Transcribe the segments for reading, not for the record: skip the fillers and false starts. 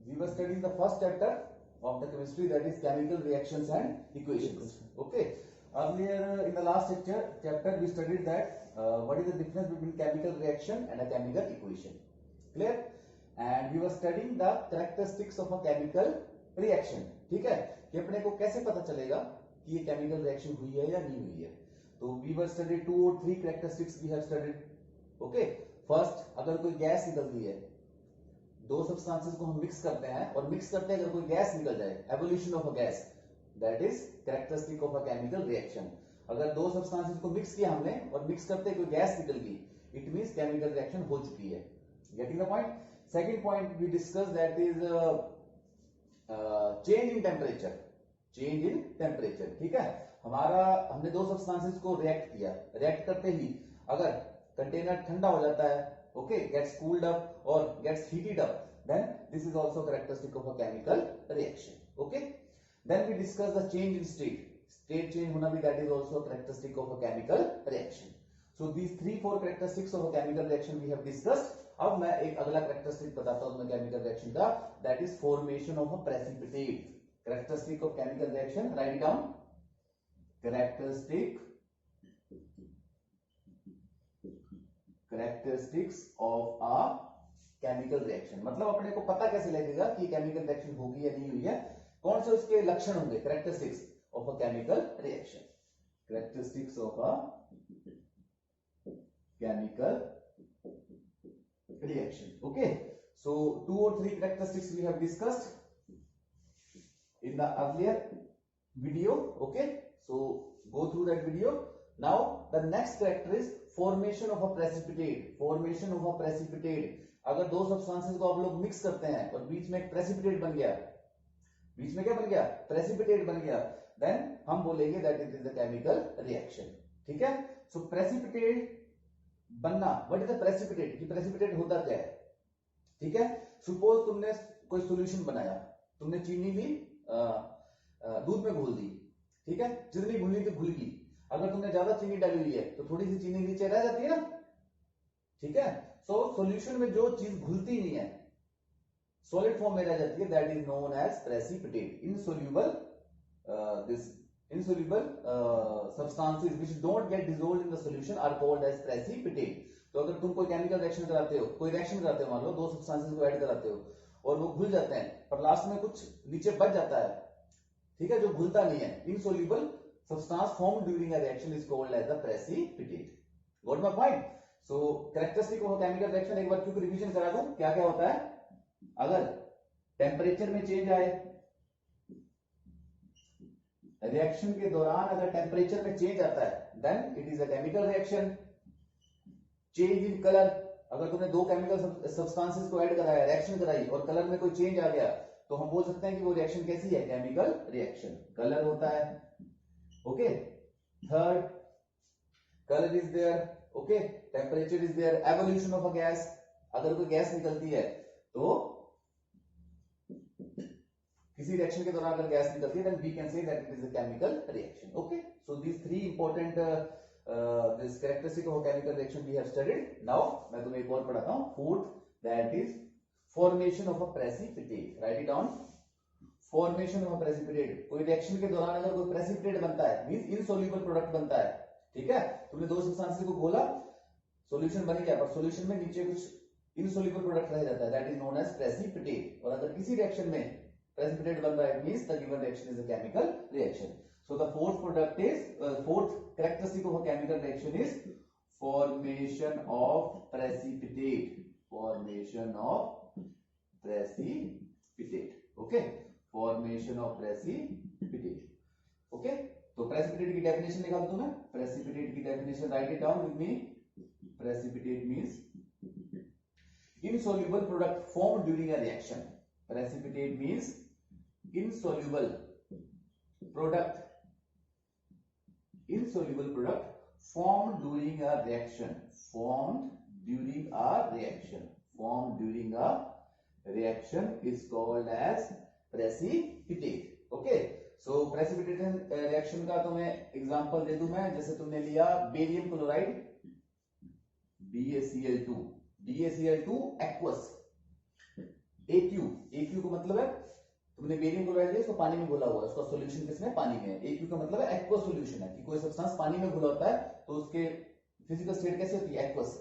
we were studying the first chapter of the chemistry, that is chemical reactions and equations. Okay. Earlier in the last chapter we studied that what is the difference between chemical reaction and a chemical equation. Clear? And we were studying the characteristics of a chemical reaction. ठीक है, कि अपने को कैसे पता चलेगा कि ये केमिकल रिएक्शन हुई है या नहीं हुई है. तो we were studied 2 or 3 characteristics we have studied. Okay. First, अगर कोई गैस निकलती है, दो सब्सटेंसेस को हम मिक्स करते हैं और मिक्स करते हैं अगर कोई गैस निकल जाए, evolution of a gas, that is characteristic of a chemical reaction. अगर दो सब्सटेंसेस को मिक्स किया हमने और मिक्स करते कोई गैस निकल गई, इट मींस केमिकल रिएक्शन हो चुकी है. Getting the point. Second point we discuss, that is change in temperature. Change in temperature. ठीक है, हमने दो सब्सटेंसेस को रिएक्ट किया, रिएक्ट करते ही अगर कंटेनर ठंडा हो जाता है, okay, gets cooled up or gets heated up, then this is also characteristic of a chemical reaction. Okay. Then we discuss the change in state. State change hona bhi, that is also a characteristic of a chemical reaction. So these 3-4 characteristics of a chemical reaction we have discussed. अब मैं एक अगला characteristic बताता हूं मैं chemical reaction का, that is formation of a precipitate. Characteristic of chemical reaction, write it down. Characteristics of a chemical reaction. मतलब अपने को पता कैसे लगेगा कि chemical reaction होगी या नहीं हुई है, कौन से उसके लक्षण होंगे. Characteristics of a chemical reaction. Characteristics of a chemical reaction. Okay. So 2 or 3 characteristics we have discussed in the earlier video. Okay. So go through that video. Now the next character is formation of a precipitate. Formation of a precipitate. अगर दो substances को आप लोग mix करते हैं और बीच में एक प्रेसिपिटेट बन गया, बीच में क्या बन गया, प्रेसिपिटेट बन गया, देन हम बोलेंगे that it is a chemical reaction. ठीक है. सो प्रेसिपिटेट बनना, व्हाट इज द प्रेसिपिटेट, कि प्रेसिपिटेट होता क्या है. ठीक है. सपोज तुमने कोई सॉल्यूशन बनाया, तुमने चीनी ली दूध में घोल दी. ठीक है, जितनी घुलनी थी घुल गई. अगर तुमने ज्यादा चीनी डाली हुई है तो थोड़ी सी चीनी नीचे रह जाती है ना. ठीक है. सो सॉल्यूशन में जो चीज घुलती नहीं है, सॉलिड फॉर्म में रह जाती है, that is known as precipitate. Insoluble substances which don't get dissolved in the solution are called as precipitate. तो अगर तुम कोई केमिकल रिएक्शन कराते हो, कोई रिएक्शन कराते हो, मान लो दो सब्सटेंसेस को ऐड कराते हो और वो घुल जाते हैं पर लास्ट में कुछ नीचे बच जाता है, ठीक है, जो घुलता नहीं है, insoluble substance formed during a reaction is called as the precipitate. Got my point? So characteristic of a chemical reaction एक बार क्योंकि रिवीजन करा दूं, क्या क्या होता है. अगर टेम्परेचर में चेंज आए, रिएक्शन के दौरान अगर टेम्परेचर में चेंज आता है, then it is a chemical reaction. Change in colour, अगर तुमने दो केमिकल सब्सटेंसेस को ऐड कराया, रिएक्शन कराई और कलर में कोई चेंज आ गया, तो हम बोल सकते हैं कि वो रिएक्शन कैसी है, केमिकल रिएक्शन. कलर होता है. Okay. Third, color is there. Okay. Temperature is there. Evolution of a gas. अगर कोई गैस निकलती है तो किसी रिएक्शन के दौरान अगर गैस निकलती है, then we can say that it is a chemical reaction. Okay. So these 3 important this characteristic of a chemical reaction we have studied. Now मैं तुम्हें एक और पढ़ाता हूँ. Fourth, that is formation of a precipitate. Write it down. Formation of precipitate. कोई reaction के दौरान अगर कोई प्रेसिपिटेट बनता है, मींस इनसोल्यूबल प्रोडक्ट बनता है. ठीक है, तुमने दो सब्सटेंसेस को घोला, सॉल्यूशन बन गया, पर सॉल्यूशन में नीचे कुछ इनसोल्यूबल प्रोडक्ट रह जाता है, that is known as precipitate. और अगर किसी रिएक्शन में प्रेसिपिटेट बन रहा है, means the given reaction is a chemical reaction. So the fourth characteristic of a chemical reaction is formation of precipitate. Formation of precipitate. Okay. Formation of precipitate. Okay. तो precipitate की definition निकाल दूं मैं. Precipitate की definition write it down with me. Precipitate means insoluble product formed during a reaction. Precipitate means insoluble product formed during a reaction. Formed during a reaction is called as precipitate. Okay. So precipitation reaction का तो मैं example दे दूं मैं. जैसे तुमने लिया barium chloride BaCl2 aqueous. AQ, AQ का मतलब है तुमने बेरियम क्लोराइड लिया, इसको पानी में घुला हुआ है, उसका सॉल्यूशन किसमें, पानी में है। AQ का मतलब है एक्वस सॉल्यूशन है, कि कोई सब्सटेंस पानी में घुला होता है तो उसके फिजिकल स्टेट कैसे होती है, एक्वस।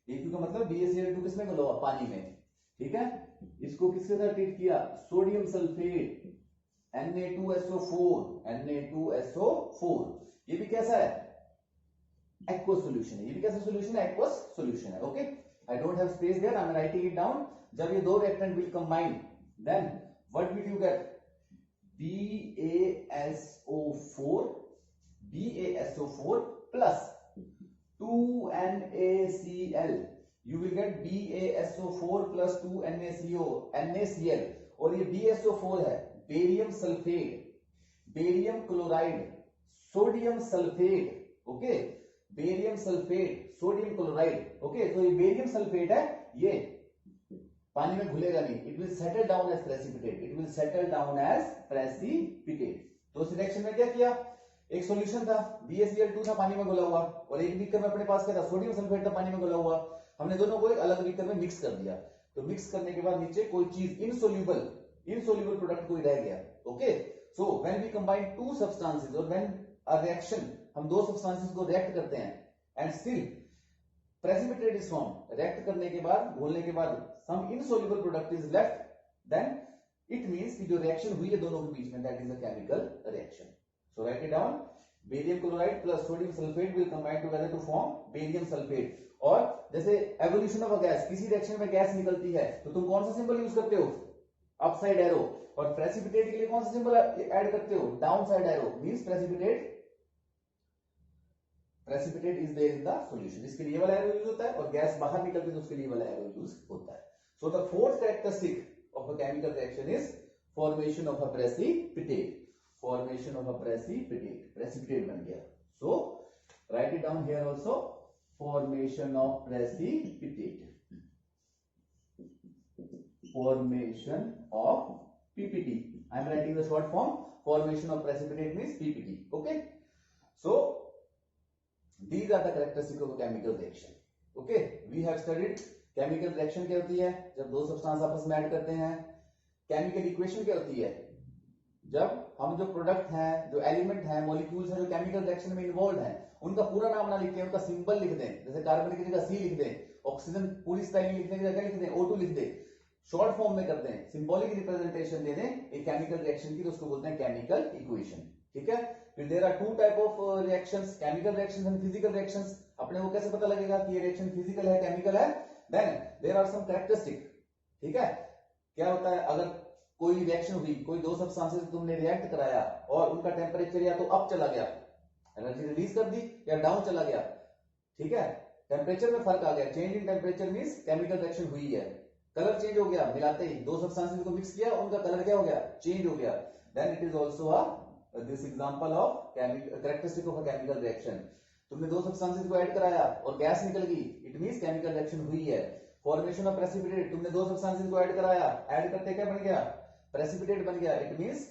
AQ का मतलब BaCl2 किसमें घुला हुआ, पानी में, ठीक है। इसको किसके साथ ट्रीट किया, सोडियम सल्फेट Na2SO4, Na2SO4, ये भी कैसा है, एक्वस सॉल्यूशन है, ये भी कैसा सॉल्यूशन है, एक्वस सॉल्यूशन है। Okay, I don't have space there, I am writing it down. जब ये दो reactant will combine, then what will you get, BaSO4 plus 2NaCl, you will get BaSO4 plus 2NaCl, और ये BaSO4 है barium sulphate, barium chloride, sodium sulphate, okay, barium sulphate, sodium chloride, okay. तो ये barium sulphate है, ये पानी में घुलेगा नहीं, it will settle down as precipitate, it will settle down as precipitate. तो उस रिएक्शन में क्या किया, एक सॉल्यूशन था BaCl2 था पानी में घुला हुआ, और एक बीकर में अपने पास क्या था, सोडियम सल्फेट था पानी में घुला हुआ। हमने दोनों को एक अलग बीकर में मिक्स कर दिया, तो मिक्स करने के बाद नीचे कोई चीज इनसोल्यूबल प्रोडक्ट कोई रह गया। Okay, so when we combine two substances, और व्हेन अ रिएक्शन, हम दो सब्सटेंसेस को रिएक्ट करते हैं and still precipitate is form, react करने के बाद, घोलने के बाद some insoluble product is left, then it means कि जो रिएक्शन हुई है दोनों के बीच में, that is a chemical reaction. So write it down, barium chloride plus sodium sulphate will combine together to form barium sulphate. और जैसे एवोल्यूशन ऑफ अ गैस, किसी रिएक्शन में गैस निकलती है तो तुम कौन सा सिंबल यूज करते हो, अपसाइड एरो, और प्रेसिपिटेट के लिए कौन सा सिंबल ऐड करते हो, down side arrow, means precipitate is there in the solution. इसके लिए वाला एरो यूज होता है, और गैस बाहर निकलती है तो उसके लिए वाला एरो यूज होता है। So the fourth characteristic of a chemical reaction is formation of a precipitate, formation of a precipitate, precipitate बन गया। So write it down here also, formation of precipitate, formation of PPT. I am writing the short form. Formation of precipitate means PPT. Okay. So these are the characteristics of a chemical reaction. Okay. We have studied chemical reaction क्या होती है, जब दो substance आपस में add करते हैं। Chemical equation क्या होती है, जब हम जो प्रोडक्ट हैं, जो एलिमेंट हैं, मॉलिक्यूल्स हैं जो केमिकल रिएक्शन में इन्वॉल्व हैं, उनका पूरा नाम ना लिख के उनका सिंबल लिख दें। जैसे कार्बन की जगह C लिख दें, ऑक्सीजन पूरी स्पेलिंग लिखने की जगह लिख दें O2 लिख दें, शॉर्ट फॉर्म में करते हैं, सिंबॉलिक रिप्रेजेंटेशन दे दें एक केमिकल रिएक्शन की, तो उसको बोलते हैं केमिकल इक्वेशन। ठीक है। फिर there are two type of reactions, chemical reactions and physical reactions. अपने को कैसे पता लगेगा कि ये रिएक्शन फिजिकल है, केमिकल है, then there are some characteristic. ठीक है, क्या होता है, अगर कोई रिएक्शन हुई, कोई दो सब्सटेंसेस तुमने रिएक्ट कराया और उनका टेम्परेचर या तो अप चला गया, एनर्जी रिलीज कर दी, या डाउन चला गया, ठीक है, टेम्परेचर में फर्क आ गया, change in temperature means chemical reaction हुई है। कलर चेंज हो गया, मिलाते ही दो सब्सटेंसेस को मिक्स किया, उनका कलर क्या हो गया, चेंज हो गया, then it is also a this example of characteristic of a chemical reaction. तुमने दो सब्सटेंसेस को ऐड कराया और गैस निकल गई, इट मींस केमिकल रिएक्शन हुई है। फॉर्मेशन ऑफ प्रेसिपिटेट, तुमने दो सब्सटेंसेस को ऐड कराया, ऐड करते क्या बन गया, प्रेसिपिटेट बन गया, it means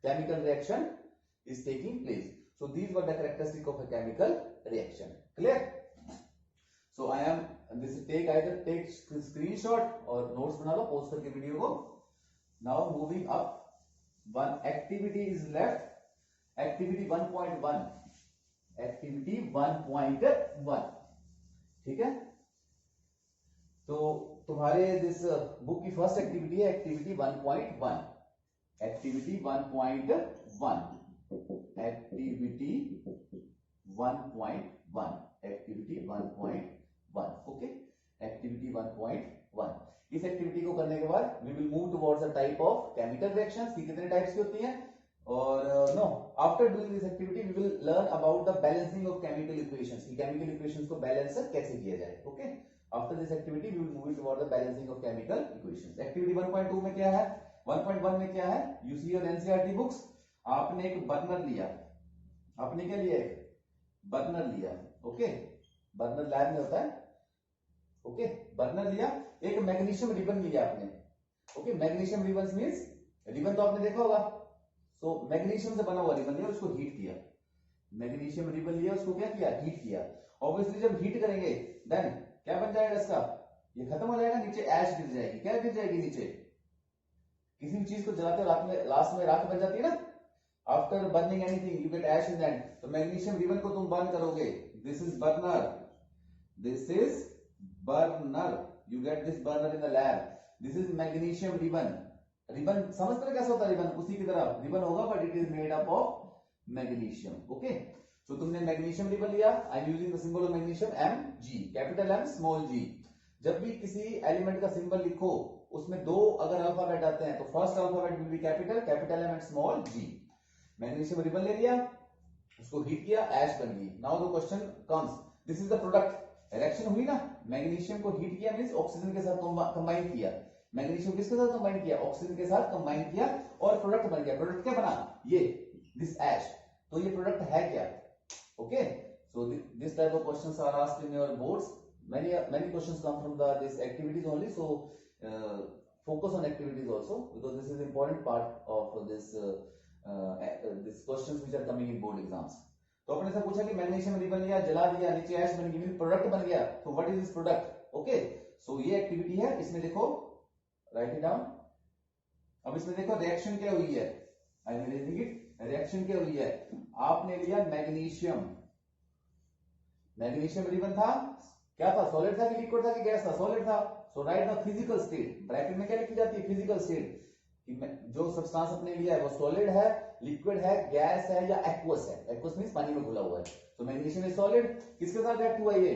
chemical reaction is taking place. So these were the characteristic of a chemical reaction. Clear? So I am this take either take screenshot और notes बना लो पोस्ट करके वीडियो को। Now moving up, one activity is left, activity 1.1, activity 1.1, ठीक है। तो तुम्हारे this book की first activity है activity 1.1, activity 1.1, activity 1.1, activity 1.1, okay, activity 1.1। इस एक्टिविटी को करने के बाद we will move towards the type of chemical reactions, की कितने टाइप्स की होती हैं, और now after doing this activity we will learn about the balancing of chemical equations, की केमिकल इक्वेशंस को बैलेंस कैसे किया जाए। Okay, after this activity we will move toward the balancing of chemical equations. Activity 1.2 में क्या है, 1.1 में क्या है, you see your NCERT books, आपने एक बर्नर लिया, आपने क्या लिया, एक बर्नर लिया, ओके, बर्नर लैब में होता है, ओके, बर्नर लिया, एक मैग्नीशियम रिबन लिया आपने, okay, magnesium ribbon means ribbon तो आपने देखा होगा, सो मैग्नीशियम से बना हुआ रिबन लिया, उसको हीट किया, मैग्नीशियम रिबन लिया, उसको क्या किया, हीट किया। ऑब्वियसली जब हीट करेंगे देन क्या बन जाएगा इसका, ये खत्म हो जाएगा, नीचे ऐश गिर जाएगी, क्या गिर जाएगी नीचे, किसी भी चीज को जलाते हो रात में, लास्ट में राख बन जाती है ना, after burning anything you get ash in that. तो मैग्नीशियम रिबन को तुम बर्न करोगे, this is burner, this is burner, you get this burner in the lab, this is magnesium ribbon. Ribbon समझते हो कैसे होता है रिबन, उसी की तरह रिबन होगा but it is made up of magnesium. Okay, तो तुमने मैग्नीशियम रिबन लिया, I am using the symbol of magnesium Mg, capital M small g। जब भी किसी एलिमेंट का सिंबल लिखो उसमें दो अगर अल्फाबेट आते हैं तो first alphabet will be capital, capital M and small g। Magnesium ribbon ले लिया, उसको हीट किया, ऐश बन गई। Now the question comes, this is the product, reaction हुई ना, मैग्नीशियम को हीट किया मींस ऑक्सीजन के साथ कंबाइन किया, मैग्नीशियम किसके साथ कंबाइन किया, ऑक्सीजन के साथ कंबाइन किया और प्रोडक्ट बन गया। प्रोडक्ट क्या बना, ये दिस ऐश। तो ये प्रोडक्ट है क्या, okay. So this type of questions are asked in your boards, many questions come from this activities only, so focus on activities also because this is important part of this questions which are coming in board exams। तो अपने से पूछा कि magnesium ribbon लिया, जला दिया, नीचे ऐश बन गई, प्रोडक्ट बन गया, तो what is this product, okay. So ये एक्टिविटी है, इसमें देखो राइट इट डाउन। अब इसमें देखो रिएक्शन क्या हुई है, I am reading it, reaction क्या हुई है, आपने लिया मैग्नीशियम, मैग्नीशियम रिबन था, क्या था, सॉलिड था कि लिक्विड था कि गैस था, सॉलिड था। So write the physical state, bracket में क्या लिखी जाती है, फिजिकल स्टेट, जो सब्सटेंस अपने लिया है वो सॉलिड है, लिक्विड है, गैस है या एक्वस है, एक्वस मींस पानी में घुला हुआ है। तो मैग्नीशियम इज सॉलिड, किसके साथ रिएक्ट हुआ ये,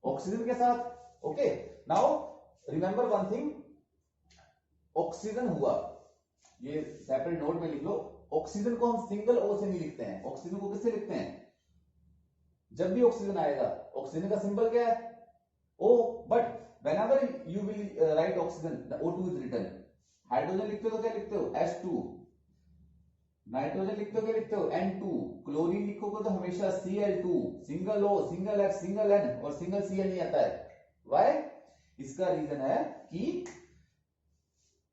ऑक्सीजन के साथ, okay. Now remember one thing, oxygen हुआ, ये सेपरेट नोट में लिख लो, ऑक्सीजन को हम सिंगल ओ से नहीं लिखते हैं, ऑक्सीजन को किससे लिखते हैं, जब भी ऑक्सीजन आएगा ऑक्सीजन का सिंबल क्या है, O, but whenever you will write oxygen the O2 is written। Hydrogen लिखते हो तो क्या लिखते हो, H2, नाइट्रोजन लिखते हो क्या लिखते हो, N2, क्लोरीन लिखोगे तो हमेशा Cl2, single O, single H, single N और सिंगल Cl नहीं आता है। Why? इसका रीजन है कि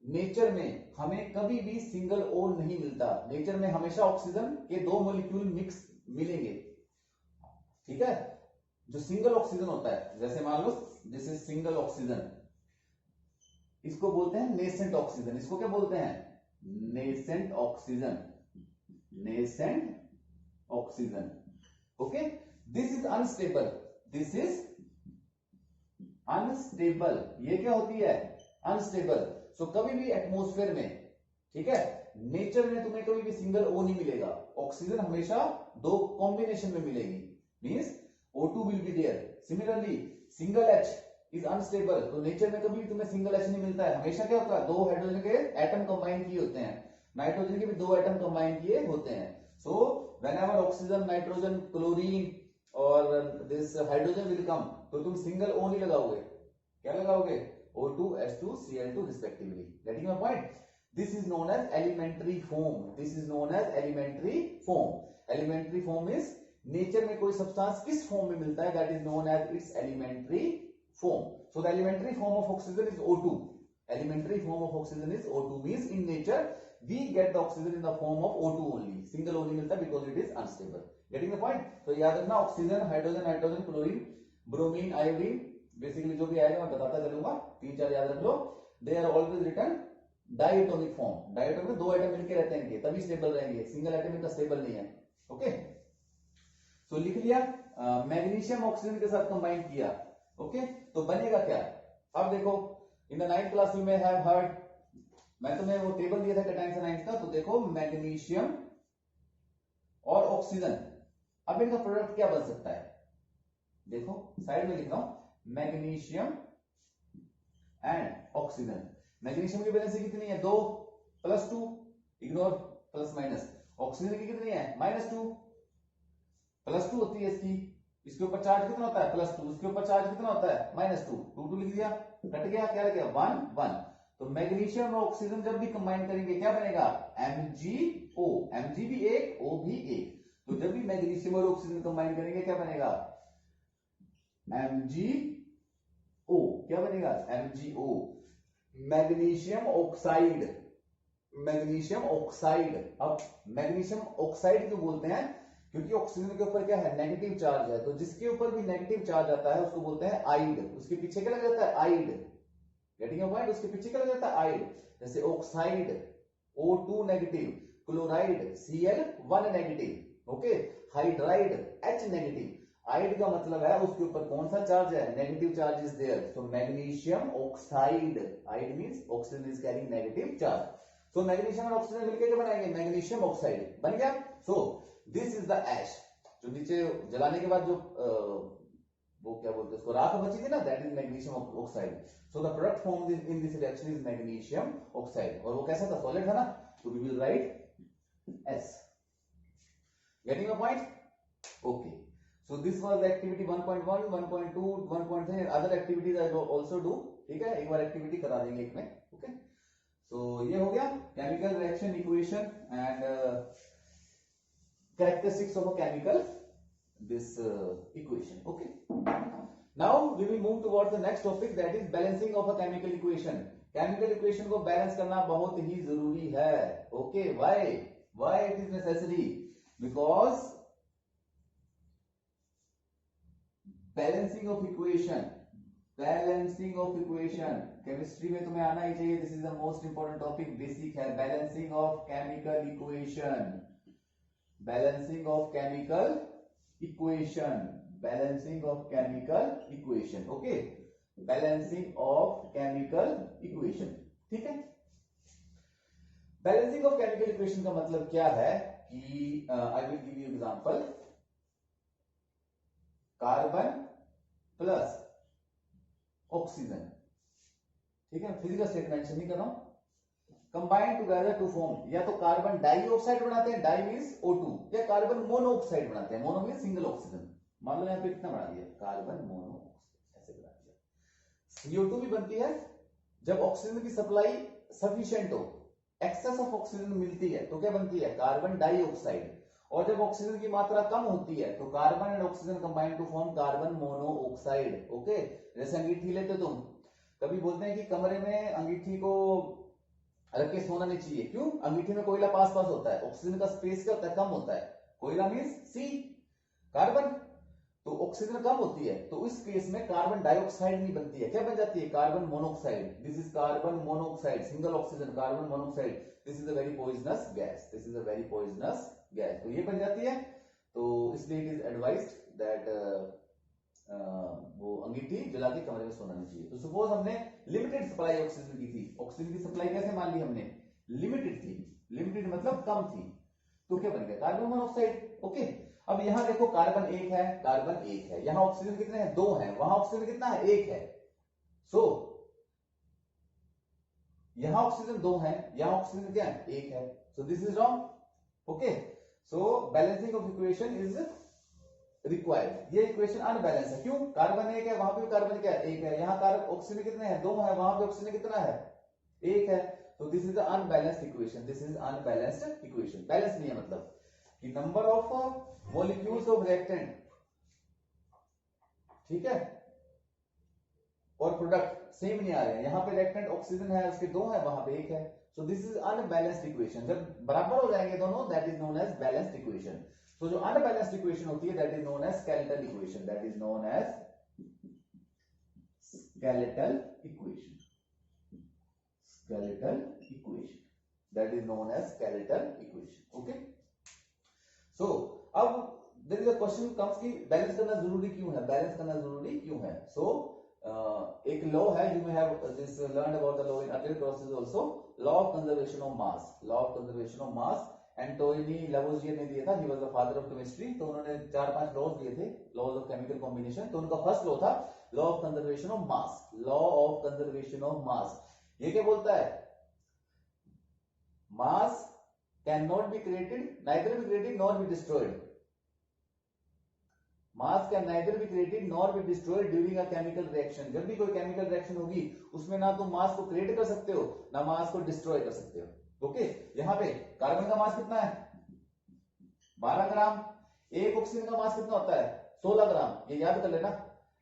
नेचर में हमें कभी भी सिंगल O नहीं मिलता, नेचर में हमेशा ऑक्सीजन के दो मॉलिक्यूल मिक्स मिलेंगे, ठीक है। जो सिंगल ऑक्सीजन होता है, जैसे मान लो दिस इज सिंगल ऑक्सीजन, इसको बोलते हैं नेसेंट ऑक्सीजन, इसको क्या बोलते हैं, nascent oxygen, nascent oxygen, okay. This is unstable, this is unstable, ये क्या होती है, अनस्टेबल। सो कभी भी एटमॉस्फेयर में, ठीक है, नेचर में तुम्हें कभी भी सिंगल ओ नहीं मिलेगा, ऑक्सीजन हमेशा दो कॉम्बिनेशन में मिलेगी, means O2 will be there। Similarly, single H is unstable, तो नेचर में कभी भी तुम्हें सिंगल H नहीं मिलता है, हमेशा क्या होता है, दो हाइड्रोजन के एटम कंबाइन किए होते हैं, नाइट्रोजन के भी दो एटम कंबाइन किए होते हैं। So whenever oxygen, nitrogen, chlorine और दिस हाइड्रोजन विल कम, तो तुम सिंगल O नहीं लगाओगे, क्या लगाओगे, O2, H2, Cl2 रिस्पेक्टिवली। Getting my point, this is known as elementary form, this is known as elementary form. Elementary form is nature में कोई सब्सटेंस किस फॉर्म में मिलता है, that is known as its elementary form. So the elementary form of oxygen is O2, elementary form of oxygen is O2 means in nature we get the oxygen in the form of O2 only, single O नहीं मिलता because it is unstable. Getting the point. तो याद रखना, oxygen, hydrogen, nitrogen, chlorine, bromine, iodine, basically जो भी आएगा मैं बताता चलूंगा, तीन चार याद रख लो। They are always written diatomic form, diatomic में दो एटम मिलकर रहते हैं इनके, तभी स्टेबल रहेंगे, सिंगल एटम इनका स्टेबल नहीं है, ओके। तो लिख लिया, मैग्नीशियम ऑक्सीजन के साथ कंबाइन किया, ओके। तो बनेगा क्या, अब देखो in the 9th class you may have heard, मैं तुम्हें वो टेबल दिया था कैटायन एनायंस का, तो देखो मैग्नीशियम और ऑक्सीजन, अब इनका प्रोडक्ट क्या बन सकता है, देखो साइड में लिख रहा हूं, मैग्नीशियम एंड ऑक्सीजन। मैग्नीशियम की वैलेंसी कितनी है, 2 +2, इग्नोर प्लस माइनस, ऑक्सीजन की कितनी है, -2, +2 होती है इसकी, इसके ऊपर चार्ज कितना होता है, +2, इसके ऊपर चार्ज कितना होता है, -2, 2 लिख दिया, कट गया, क्या लग गया, 1 1। तो मैग्नीशियम और ऑक्सीजन जब भी कंबाइन करेंगे क्या बनेगा, MgO, Mg भी एक, O भी एक। तो जब भी मैग्नीशियम और ऑक्सीजन कंबाइन करेंगे क्या बनेगा, MgO, क्या बनेगा, MgO, magnesium oxide, magnesium oxide. अब मैग्नीशियम ऑक्साइड क्यों बोलते हैं, क्योंकि ऑक्सीजन के ऊपर क्या है, नेगेटिव चार्ज है, तो जिसके ऊपर भी नेगेटिव चार्ज आता है उसको बोलते हैं आइड, उसके पीछे क्या लग जाता है, आइड। Getting your point. उसके पीछे क्या जाता है आइड, जैसे oxide O2 negative, chloride Cl1 negative, okay, hydride H negative. Ide का मतलब है उसके ऊपर कौन सा चार्ज है, negative charge is there, so magnesium oxide, ide means oxygen is carrying negative charge, so magnesium और ऑक्सीजन मिलकर क्या बनाएंगे, मैग्नीशियम ऑक्साइड बन गया। So this is the ash, जो नीचे जलाने के बाद जो वो क्या बोलते हैं उसको, राख बची थी ना, that is magnesium oxide. So the product form in this reaction is magnesium oxide, और वो कैसा था, सॉलिड था ना, तो we will write S. Getting a point, okay. So this was activity 1.1, 1.2, 1.3 and other activities I will also do, ठीक है, एक बार एक्टिविटी करा देंगे एक में, ओके। सो ये हो गया chemical reaction equation and characteristics of a chemical this equation, okay. Now we will move towards the next topic, that is balancing of a chemical equation. chemical equation को balance करना बहुत ही जरूरी है, okay. why it is necessary, because balancing of equation, balancing of equation chemistry में तुम्हें आना ही चाहिए, this is the most important topic, basic है, balancing of chemical equation, balancing of chemical equation, balancing of chemical equation, okay, balancing of chemical equation, ठीक है। Balancing of chemical equation का मतलब क्या है कि आई will give you example, carbon plus oxygen, ठीक है, फिजिकल स्टेट मेंशन नहीं कर रहा हूं, कंबाइन टुगेदर टू फॉर्म, या तो कार्बन डाइऑक्साइड बनाते हैं, डाई मींस O2, या कार्बन मोनोऑक्साइड बनाते हैं, मोनो मींस सिंगल ऑक्सीजन। मान लो यहां पे कितना बना दिया, कार्बन मोनोऑक्साइड ऐसे बना दिया। CO2 भी बनती है जब ऑक्सीजन की सप्लाई सफिशिएंट हो, एक्सेस ऑफ ऑक्सीजन मिलती है तो क्या बनती है, कार्बन डाइऑक्साइड, और जब ऑक्सीजन की मात्रा कम होती है तो carbon and oxygen combine to form carbon monoxide, okay. जैसे अंगीठी लेते तुम, कभी बोलते हैं कि कमरे में अंगीठी को रख के सोना नहीं चाहिए, क्यों, अंगीठी में कोयला पास होता है, ऑक्सीजन का स्पेस क्या होता है, कम होता है, कोयला मींस सी, कार्बन, तो ऑक्सीजन कम होती है, तो इस केस में कार्बन डाइऑक्साइड नहीं बनती है, क्या बन जाती है, carbon monoxide, this is carbon monoxide, single oxygen, carbon monoxide, this is a very poisonous gas, this is a very poisonous gas, तो ये बन जाती है। तो इसलिए इट इज एडवाइज्ड दैट वो अंगीठी जला के कमरे में सोना नहीं चाहिए। तो सपोज हमने लिमिटेड सप्लाई ऑक्सीजन की थी, ऑक्सीजन की सप्लाई कैसे मान ली हमने, लिमिटेड थी, लिमिटेड मतलब कम थी, तो क्या बन गया, कार्बन मोनोऑक्साइड, ओके। अब यहां देखो कार्बन 1 है, कार्बन 1 है, यहां ऑक्सीजन कितने हैं, 2 है, वहां ऑक्सीजन कितना है, 1 है, सो यहां ऑक्सीजन 2 है, यहां ऑक्सीजन क्या है, 1 है, so this is wrong, okay. So balancing of equation is required, ये इक्वेशन अनबैलेंस है, क्यों, कार्बन 1 है, वहां पे कार्बन क्या है, 1 है, यहां कार्बन ऑक्सीजन कितने हैं, 2 है, वहां पे ऑक्सीजन कितना है, 1 है, तो this is the unbalanced equation, this is unbalanced equation. Balance नहीं है मतलब कि number of molecules of reactant, ठीक है, और प्रोडक्ट सेम नहीं आ रहे हैं, यहां पे रिएक्टेंट ऑक्सीजन है, उसके 2 है, वहां पे 1 है, so this is unbalanced equation. जब बराबर हो जाएंगे दोनों, that is known as balanced equation. तो जो अनबैलेंस्ड इक्वेशन होती है, that is known as skeletal equation, that is known as skeletal equation, skeletal equation, that is known as skeletal equation, okay. So अब there is a question comes कि balance करना जरूरी क्यों है, बैलेंस करना जरूरी क्यों है। सो एक लॉ है, you may have this learned about the law in earlier classes also, law of conservation of mass, law of conservation of mass Antoine Lavoisier ने दिया था, he was the father of chemistry, तो उन्होंने 4-5 laws दिए थे, laws of chemical combination, तो उनका first law था law of conservation of mass, law of conservation of मास। ये क्या बोलता है, मास can not be created, neither be created nor be destroyed, mass can neither be created nor be destroyed during a chemical reaction. जब भी कोई chemical reaction होगी उसमें ना तो मास को क्रिएट कर सकते हो ना मास को डिस्ट्रॉय कर सकते हो, ओके। यहां पे कार्बन का मास कितना है, 12 ग्राम, एक ऑक्सीजन का मास कितना होता है, 16 ग्राम, ये याद कर लेना,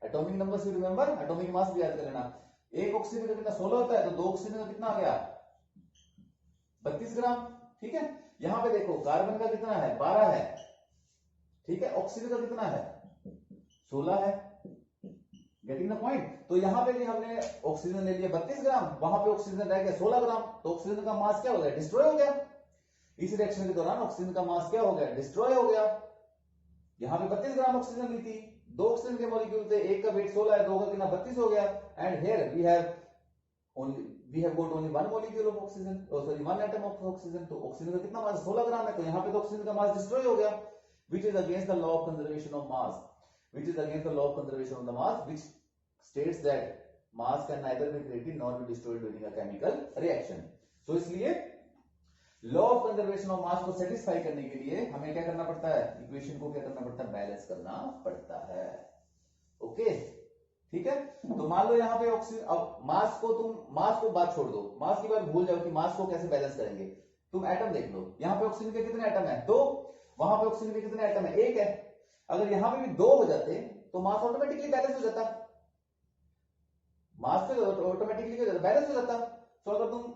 atomic numbers you remember, atomic mass भी याद कर लेना। एक ऑक्सीजन का कितना 16 होता है, तो 2 ऑक्सीजन का कितना आ गया, 32 ग्राम, ठीक है। यहां पे देखो कार्बन का कितना है, 12 है, ठीक है, ऑक्सीजन का कितना है, 16 है, गेटिंग द पॉइंट। तो यहाँ पे भी हमने ऑक्सीजन ले लिया 32 ग्राम, वहां पे ऑक्सीजन रह गया 16 ग्राम, तो ऑक्सीजन का मास क्या हो गया, डिस्ट्रॉय हो गया। इस रिएक्शन के दौरान ऑक्सीजन का मास क्या हो गया, डिस्ट्रॉय हो गया। यहाँ पे 32 ग्राम ऑक्सीजन ली थी, 2 ऑक्सीजन के मॉलिक्यूल थे, एक का वेट 16 है, 2 का कितना 32 हो गया। And here we have got only 1 molecule of oxygen, sorry 1 atom of oxygen. तो ऑक्सीजन का कितना मास 16 ग्राम है, तो यहाँ पे तो ऑक्सीजन का मास डिस्ट्रॉय हो गया, which is against the law of conservation of mass, which is against the law of conservation of the mass, which states that mass can neither be created nor be destroyed during a chemical reaction. So इसलिए law of conservation of मास को satisfy करने के लिए हमें क्या करना पड़ता है, इक्वेशन को क्या करना पड़ता है, बैलेंस करना पड़ता है। ओके ठीक है। तो मान लो यहाँ पे ऑक्सीजन, अब मास को बात छोड़ दो, मास की बात भूल जाओ कि मास को कैसे बैलेंस करेंगे। तुम एटम देख लो, यहाँ पे ऑक्सीजन के कितने एटम है, 2, वहां पे ऑक्सीजन के कितने एटम है, 1 है। अगर यहां पे भी 2 हो जाते तो मास ऑटोमेटिकली बैलेंस हो जाता, मास तो ऑटोमेटिकली क्या हो जाता, बैलेंस हो जाता। तो अगर तुम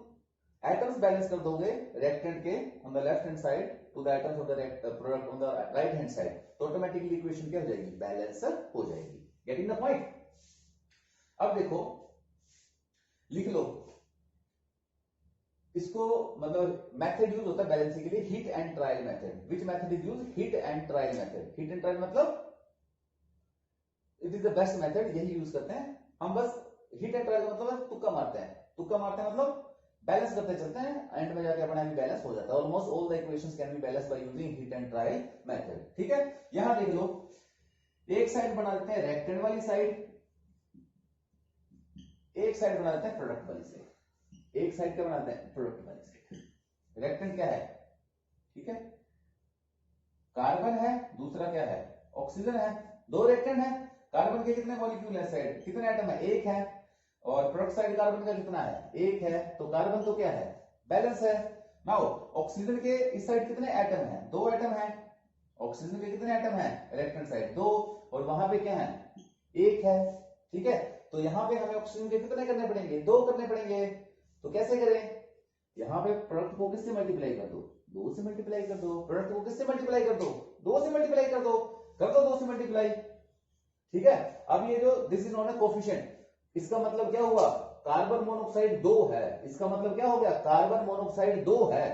एटम्स बैलेंस कर दोगे रिएक्टेंट के on the left hand side to the atoms of the product on the right hand side, तो ऑटोमेटिकली इक्वेशन क्या हो जाएगी, बैलेंस हो जाएगी। Getting the point. अब देखो लिख लो इसको, मतलब मेथड यूज होता है बैलेंसिंग के लिए, hit and trial method. Which method is use, hit and trial method. Hit and trial मतलब it is the best method, यही यूज करते हैं हम। बस हिट एंड ट्रायल मतलब तुक्का मारते हैं, तुक्का मारते हैं मतलब बैलेंस करते चलते हैं, एंड में जाके अपना भी बैलेंस हो जाता है। Almost all the equations can be balanced by using hit and trial method. ठीक है। यहां देख लो, एक साइड बना देते हैं रिएक्टेंट वाली साइड, एक साइड बना देते हैं प्रोडक्ट वाली साइड। एक साइड क्या बनाते हैं, प्रोडक्ट वाली साइड। रिएक्टेंट क्या है, ठीक है, कार्बन है, दूसरा क्या है, ऑक्सीजन है। 2 रिएक्टेंट है, कार्बन के कितने मॉलिक्यूल है साइड, कितने एटम है, 1 है, और प्रोडक्ट साइड कार्बन का कितना है, 1 है। तो कार्बन तो क्या है, बैलेंस है। नाउ ऑक्सीजन के इस साइड कितने एटम है, 2 एटम है। ऑक्सीजन के कितने एटम है, रिएक्टेंट साइड 2, और वहां पे क्या है, 1 है। ठीक है। तो यहां पे हमें ऑक्सीजन के कितने करने पड़ेंगे, 2 करने पड़ेंगे। तो कैसे करें, यहां पे प्रोडक्ट को किससे मल्टीप्लाई कर दो, 2 से मल्टीप्लाई कर दो। प्रोडक्ट को किससे मल्टीप्लाई कर दो, 2 से मल्टीप्लाई कर दो, 2 से मल्टीप्लाई। ठीक है। अब ये जो this is non a coefficient, इसका मतलब क्या हुआ, कार्बन मोनोऑक्साइड 2 है। इसका मतलब क्या हो गया, कार्बन मोनोऑक्साइड 2 है।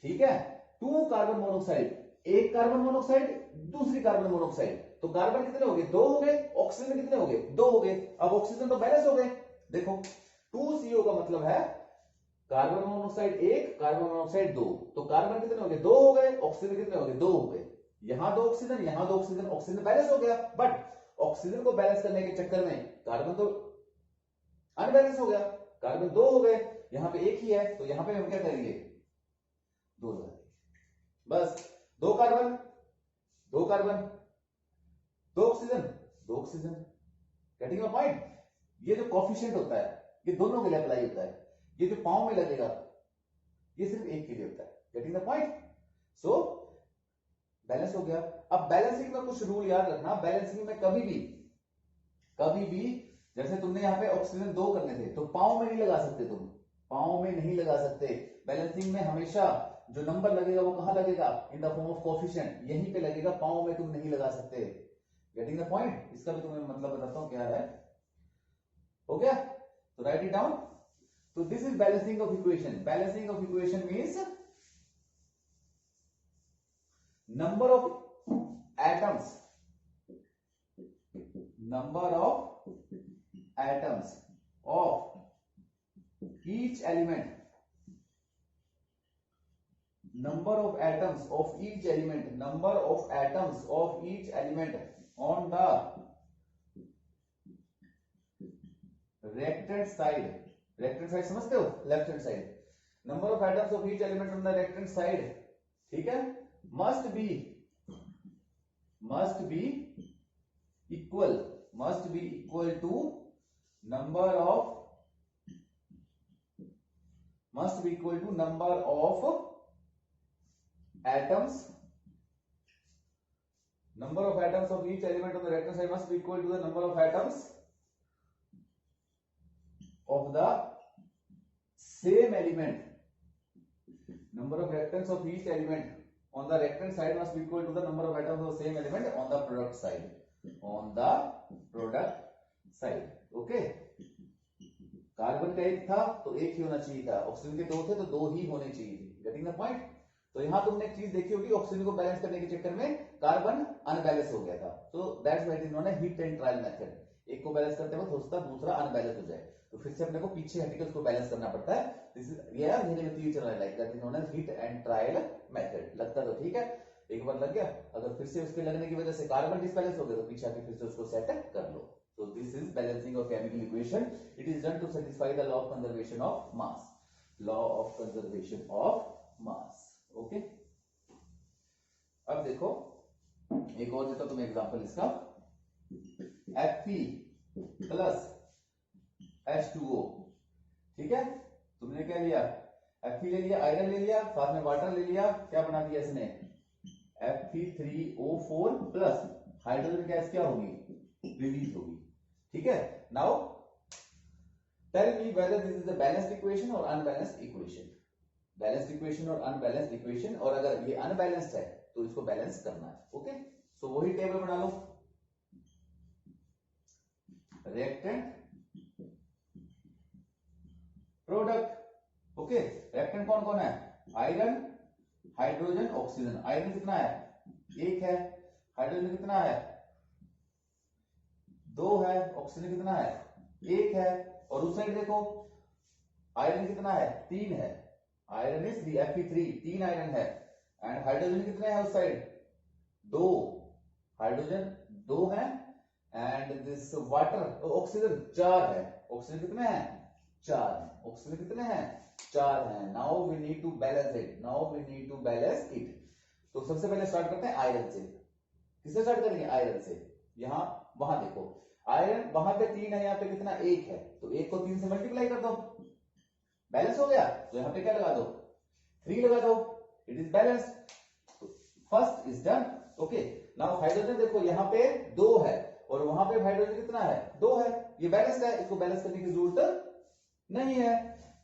ठीक है। 2 कार्बन मोनोऑक्साइड, एक कार्बन मोनोऑक्साइड, दूसरी कार्बन मोनोऑक्साइड। तो कार्बन कितने हो गए, 2 हो गए। ऑक्सीजन कितने हो गए, 2 हो गए। अब ऑक्सीजन तो बैलेंस हो गए। देखो 2CO का मतलब है कार्बन मोनोऑक्साइड 1, कार्बन मोनोऑक्साइड 2। तो कार्बन कितने हो गए, 2 हो गए। ऑक्सीजन कितने हो गए, 2 हो गए। यहां 2 ऑक्सीजन, यहां 2 ऑक्सीजन, ऑक्सीजन बैलेंस हो गया। बट ऑक्सीजन को बैलेंस करने के चक्कर में कार्बन तो अनबैलेंस हो गया। कार्बन 2 हो गए, यहां पे 1 ही है, तो यहां पे हम क्या करेंगे, 2 लगा देंगे। बस 2 carbon, 2 carbon, 2 oxygen, 2 oxygen. Getting my point. ये जो कोफिशिएंट होता है ये दोनों के लिए अप्लाई होता है। ये जो पांव में लगेगा ये सिर्फ एक के लिए होता है। Getting the point. So balance हो गया। अब बैलेंसिंग में कुछ रूल याद रखना। बैलेंसिंग में कभी भी जैसे तुमने यहाँ पे ऑक्सीजन 2 करने थे तो पांव में नहीं लगा सकते, तुम पांव में नहीं लगा सकते। बैलेंसिंग में हमेशा जो नंबर लगेगा वो कहां लगेगा, इन द फॉर्म ऑफ कोफिशिएंट, यहीं पे लगेगा, पांव में तुम नहीं लगा सकते। Getting the point. इसका भी तुम्हें मतलब बताता हूं क्या है। हो गया, तो राइट इट डाउन। तो this is balancing of equation. Balancing of equation means number of atoms of each element, number of atoms of each element on the reactant side, reactant side समझते हो, left hand side, number of atoms of each element on the reactant side, ठीक है, must be equal to number of atoms, number of atoms of each element on the reactant side must be equal to the number of atoms of the same element. Number of reactants of each element on the reactant side must be equal to the number of atoms of the same element on the product side. On the product side. Okay, carbon का एक था तो एक ही होना चाहिए था, oxygen के दो थे तो दो ही होने चाहिए थे। Getting the point? तो यहां तुमने एक चीज देखी होगी, ऑक्सीजन को बैलेंस करने के चक्कर में कार्बन अनबैलेंस हो गया था, so that's why it is known as hit and trial method. एक को बैलेंस करते वक्त हो सकता है दूसरा अनबैलेंस हो जाए, तो फिर से अपने को पीछे हट के उसको बैलेंस करना पड़ता है। दिस इज ये धीरे धीरे चल रहा है, like that is known as hit and trial method. लगता तो ठीक है, एक बार लग गया, अगर फिर से उसके लगने की वजह से कार्बन डिसबैलेंस हो गया तो पीछे आके फिर से उसको सेट कर लो। So this is balancing of chemical equation. It is done to satisfy the law of conservation of mass. Law of conservation of mass. Okay. अब देखो एक और देता तुम्हें एग्जांपल इसका, Fe प्लस H2O। ठीक है, तुमने क्या लिया, Fe ले लिया, आयरन ले लिया, साथ में वाटर ले लिया, क्या बना दिया इसने, Fe3O4 प्लस हाइड्रोजन गैस क्या होगी, रिलीज होगी। ठीक है, now tell me whether this is a balanced equation और अनबैलेंस्ड इक्वेशन। बैलेंस्ड इक्वेशन और अनबैलेंस्ड इक्वेशन, और अगर ये अनबैलेंस्ड है तो इसको बैलेंस करना है। ओके, सो वही टेबल बना लो, रिएक्टेंट प्रोडक्ट। ओके, रिएक्टेंट कौन कौन है, आयरन, हाइड्रोजन, ऑक्सीजन। आयरन कितना है, एक है, हाइड्रोजन कितना है, दो है, ऑक्सीजन कितना है, एक है, और उस साइड देखो आयरन कितना है, तीन है, आयरन इज Fe3, तीन आयरन है, एंड हाइड्रोजन कितने हैं उस साइड, दो, हाइड्रोजन दो है, एंड दिस वाटर ऑक्सीजन चार है, ऑक्सीजन कितने हैं, चार है, ऑक्सीजन कितने हैं, चार है। Now we need to balance it, now we need to balance it. तो सबसे पहले स्टार्ट करते हैं आयरन से। किससे स्टार्ट करेंगे, आयरन से। यहां वहां देखो आयरन, वहां पे तीन है, यहाँ पे कितना, एक है, तो एक को तीन से मल्टीप्लाई कर दो, बैलेंस हो गया। तो यहाँ पे क्या लगा दो, 3 लगा दो, it is balanced, first is done. Okay, now hydrogen देखो यहाँ पे दो है और वहां पे हाइड्रोजन कितना है, दो है, ये बैलेंस्ड है, इसको बैलेंस करने की जरूरत नहीं है।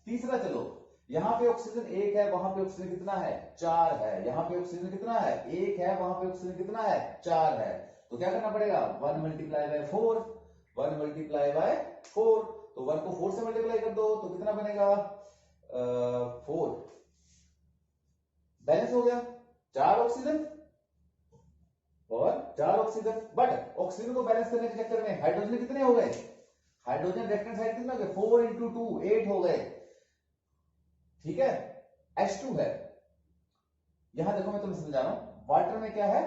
तीसरा चलो, यहाँ पे ऑक्सीजन एक है, वहां पे ऑक्सीजन कितना है, चार है, यहाँ पे ऑक्सीजन कितना है, एक है, वहां पे ऑक्सीजन कितना है, चार है, तो क्या करना पड़ेगा, 1 मल्टीप्लाई बाय 4, 1 मल्टीप्लाई बाय 4, तो 1 को 4 से मल्टीप्लाई कर दो तो कितना बनेगा, 4, बैलेंस हो गया, 4 ऑक्सीजन और 4 ऑक्सीजन। बट ऑक्सीजन को बैलेंस करने के चक्कर में हाइड्रोजन कितने हो गए, हाइड्रोजन रिएक्टेंट साइड कितना हो गए, 4 इंटू 2 8 हो गए। ठीक है, H2 है, यहां देखो मैं तुम्हें समझा रहा हूं, वाटर में क्या है,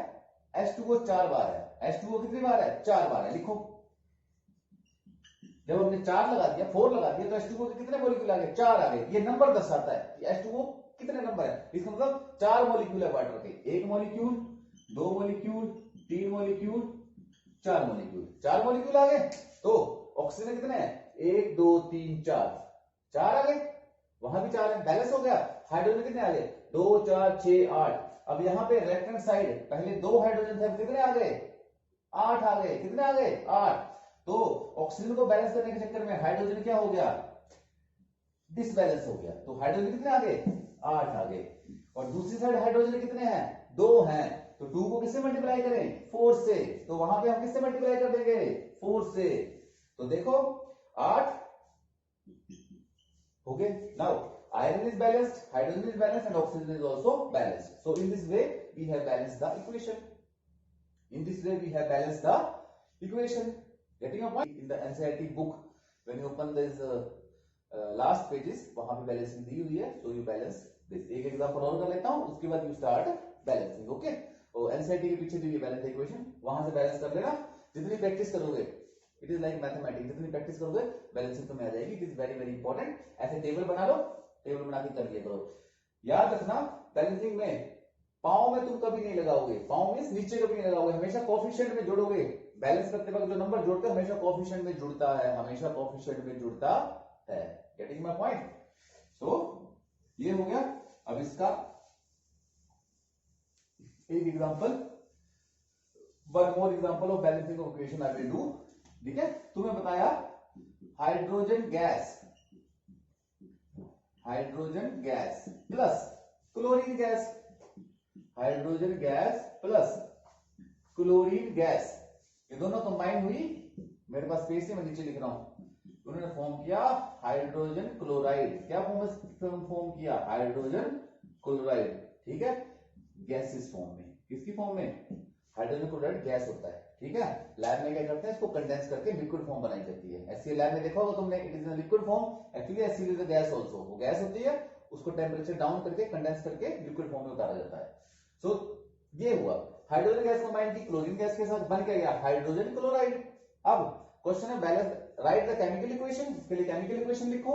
H2O 4 बार है, H2O कितनी बार है, 4 बार है। लिखो, जब हमने 4 लगा दिया, 4 लगा दिया, तो H2O के कितने मॉलिक्यूल आ गए, 4 आ गए। ये नंबर दर्शाता है कि H2O कितने नंबर है, इसका मतलब 4 मॉलिक्यूल है वाटर के, 1 molecule, 2 molecule, 3 molecule, 4 molecule, 4 molecule आ गए। तो ऑक्सीजन कितने हैं, 1 2 3 4, 4 आ गए, वहां भी 4 है, बैलेंस हो गया। हाइड्रोजन कितने आ गए, 2 4 6 8। अब यहाँ पे लेफ्ट हैंड साइड पहले 2 हाइड्रोजन थे, कितने आ गए, 8 आ गए, कितने आ गए, 8। तो ऑक्सीजन को बैलेंस करने के चक्कर में हाइड्रोजन क्या हो गया, डिसबैलेंस हो गया, तो हाइड्रोजन कितने आ गए, 8 आ गए। और दूसरी साइड हाइड्रोजन कितने हैं, 2 हैं, तो 2 को किससे मल्टीप्लाई करें, 4 से, तो वहां पे हम किससे मल्टीप्लाई कर देंगे, 4 से। तो देखो 8 हो गए। Now iron is balanced, hydrogen is balanced, and oxygen is also balanced. So in this way we have balanced the equation. In this way we have balanced the equation. Getting a point? In the NCERT book, when you open this last pages, वहां पे balancing दी हुई है, so you balance this. एक example और कर लेता हूं, उसके बाद you start balancing. Okay? तो NCERT के पीछे दी हुई balance equation, वहां से बैलेंस कर लेना। जितनी प्रैक्टिस करोगे, इट इज लाइक मैथमेटिक्स, जितनी प्रैक्टिस करोगे बैलेंसिंग तुम्हें आ जाएगी। It is very very important. ऐसे टेबल बना लो, टेबल बना के कर लिया करो। याद रखना, बैलेंसिंग में पाँव में तुम कभी नहीं लगाओगे, पाँव में नीचे कभी नहीं लगाओगे, हमेशा कोफिशिएंट में जोड़ोगे। बैलेंस करते वक्त जो नंबर जोड़ते हैं हमेशा कोफिशिएंट में जुड़ता है, हमेशा कोफिशिएंट में जुड़ता है। Getting my point? सो ये हो गया। अब इसका एक example, one more example of balancing of equation I will do. ठीक है, तुम्हें बताया hydrogen gas, hydrogen gas plus chlorine gas, hydrogen gas plus chlorine gas, ये दोनों कंबाइन हुई मेरे पास स्पेस है, मैं नीचे लिख रहा हूं, उन्होंने फॉर्म किया हाइड्रोजन क्लोराइड। क्या फॉर्म किया? हाइड्रोजन क्लोराइड, ठीक है, गैसेस फॉर्म में। किसकी फॉर्म में? हाइड्रोजन क्लोराइड गैस होता है, ठीक है। लैब में क्या करते हैं, इसको कंडेंस करके लिक्विड फॉर्म बनाई जाती है। एचसीएल लैब में देखा होगा तुमने, it is a liquid form. Actually HCL is a gas also, वो गैस होती है, उसको टेम्परेचर डाउन करके कंडेंस करके लिक्विड फॉर्म में उतारा जाता है। सो ये हुआ हाइड्रोजन गैस कंबाइन की क्लोरीन गैस के साथ, बन क्या गया? Hydrogen chloride. अब क्वेश्चन है balance, right the chemical equation. इसके लिए केमिकल इक्वेशन लिखो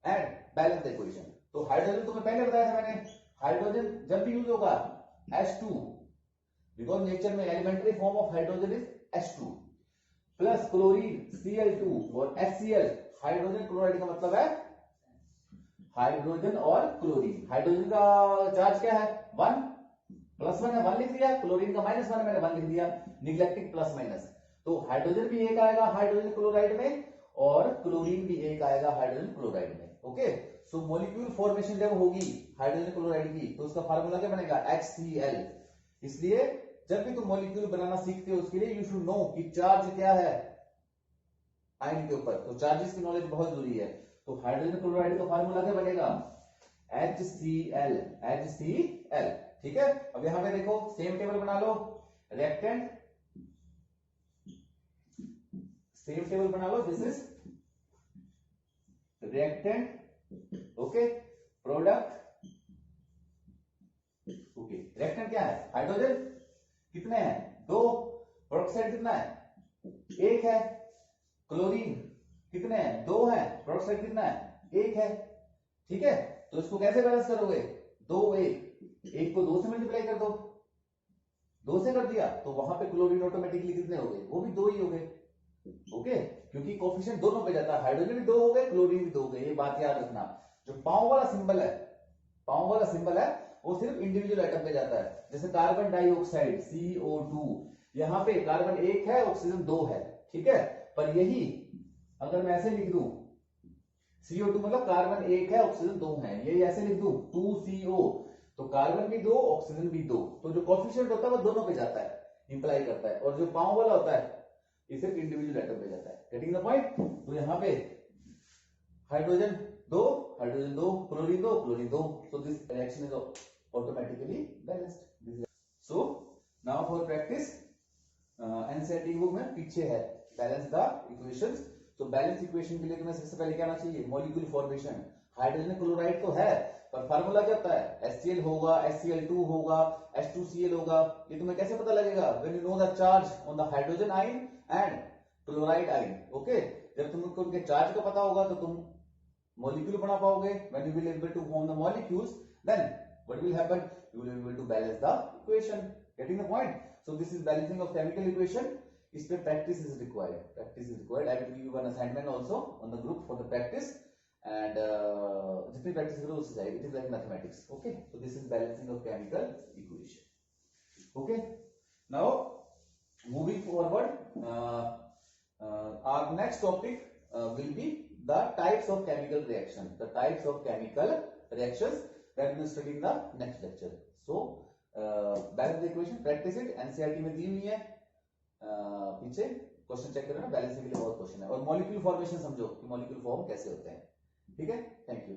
एंड बैलेंस द इक्वेशन। तो हाइड्रोजन तुम्हें पहले बताया था मैंने, हाइड्रोजन जब भी यूज होगा H2, बिकॉज नेचर में elementary form of hydrogen is H2 plus chlorine Cl2 और HCl। हाइड्रोजन क्लोराइड का मतलब है हाइड्रोजन और क्लोरीन। हाइड्रोजन का चार्ज क्या है? 1 +1 है, 1 लिख दिया। क्लोरीन का -1 है, मैंने 1 लिख दिया। निग्लेक्टिंग प्लस माइनस, तो हाइड्रोजन भी एक आएगा हाइड्रोजन क्लोराइड में और क्लोरीन भी एक आएगा हाइड्रोजन क्लोराइड में। ओके, सो मॉलिक्यूल फॉर्मेशन जब होगी हाइड्रोजन क्लोराइड की, तो उसका फार्मूला क्या बनेगा? HCl। इसलिए जब भी तुम मॉलिक्यूल बनाना सीखते हो, उसके लिए यू शुड नो कि चार्ज क्या है आयन के ऊपर। तो चार्जेस की नॉलेज बहुत जरूरी है। तो हाइड्रोजन क्लोराइड का फार्मूला क्या बनेगा? HCl, HCl, ठीक है। अब यहां पे देखो, सेम टेबल बना लो, रिएक्टेंट सेम टेबल बना लो, this is reactant, okay, product, okay. Reactant क्या है? हाइड्रोजन कितने हैं? 2। प्रोडक्ट साइड कितना है? 1 है। क्लोरीन कितने हैं? 2 है। प्रोडक्ट साइड कितना है? 1 है, ठीक है। तो इसको कैसे बैलेंस करोगे? 2 1 को 2 से मल्टीप्लाई कर दो, 2 से कर दिया तो वहां पे क्लोरीन ऑटोमेटिकली कितने हो गए? वो भी 2 ही हो गए, ओके, क्योंकि कोफिशिएंट दोनों पे जाता है। हाइड्रोजन भी 2 हो गए, क्लोरीन भी 2 हो गए। ये बात याद रखना। जो पांव वाला सिंबल है वो सिर्फ इंडिविजुअल आइटम पे जाता है। जैसे कार्बन डाइऑक्साइड CO2, यहाँ पे कार्बन 1 है, ऑक्सीजन 2 है, ठीक है। पर यही अगर मैं ऐसे लिख दूं, CO2 मतलब कार्बन 1 है, ऑक्सीजन 2 है, ये ऐसे लिख दूं 2CO, तो कार्बन भी 2, ऑक्सीजन भी 2। तो जो कोफिशिएंट होता है वो दोनों पे जाता है, इंप्लाई करता है। और जो पांव वाला होता है ये सिर्फ इंडिविजुअल एटम पे जाता है। Getting the point? तो यहाँ पे hydrogen 2, chlorine 2, so this reaction is automatically balanced. So now for practice, NCERT book में पीछे है बैलेंस द इक्वेशंस। तो बैलेंस इक्वेशन के लिए तुम्हें सबसे पहले क्या आना चाहिए? Molecule formation. हाइड्रोजन क्लोराइड तो है, पर फार्मूला क्या होता है? HCl होगा, HCl2 होगा, H2Cl होगा। ये तुम्हें कैसे पता लगेगा? When you know the charge on the hydrogen ion and chloride ion, okay. जब तुमको उनके चार्ज का पता होगा तो तुम मॉलिक्यूल बना पाओगे। When you will able to form the molecules, then what will happen? You will able to balance the equation. Getting the point? So this is balancing of chemical equation. इस पे practice is required. I will give you one assignment also on the group for the practice, and जितनी practice करो उससे जाएगी। It is like mathematics, okay. So this is balancing of chemical equation, okay. Now moving forward, our next topic will be the types of chemical reactions that we will study in the next lecture. So balance the equation, practice it, NCERT में दी हुई है, पीछे question check करो ना, balancing के लिए बहुत question है। और मॉलिक्यूल फॉर्मेशन समझो कि मॉलिक्यूल फॉर्म कैसे होते हैं, ठीक है। Thank you.